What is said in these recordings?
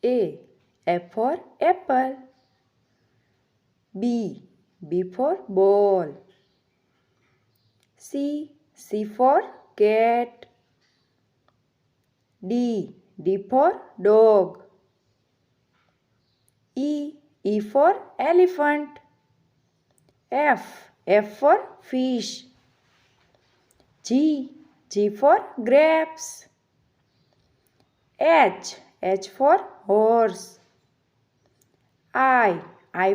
A for apple. B for ball. C for cat. D for dog. E for elephant. F for fish. G for grapes. H for horse. I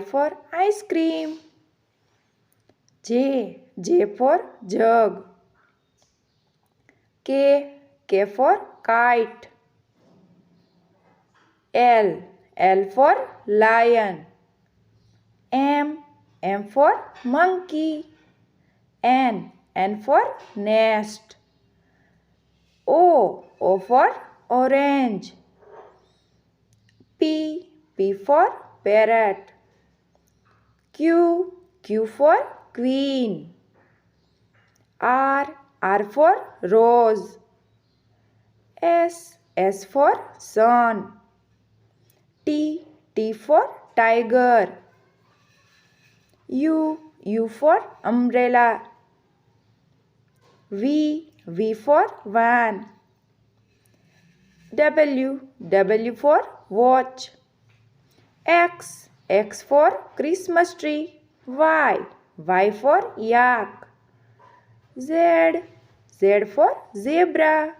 for ice cream. J for jug. K for kite. L for lion. M for monkey. N for nest. O for orange. P for parrot. Q for queen. R for rose. S for sun. T for tiger. U for umbrella. V for van. W for watch. X for Christmas tree. Y for yak. Z for zebra.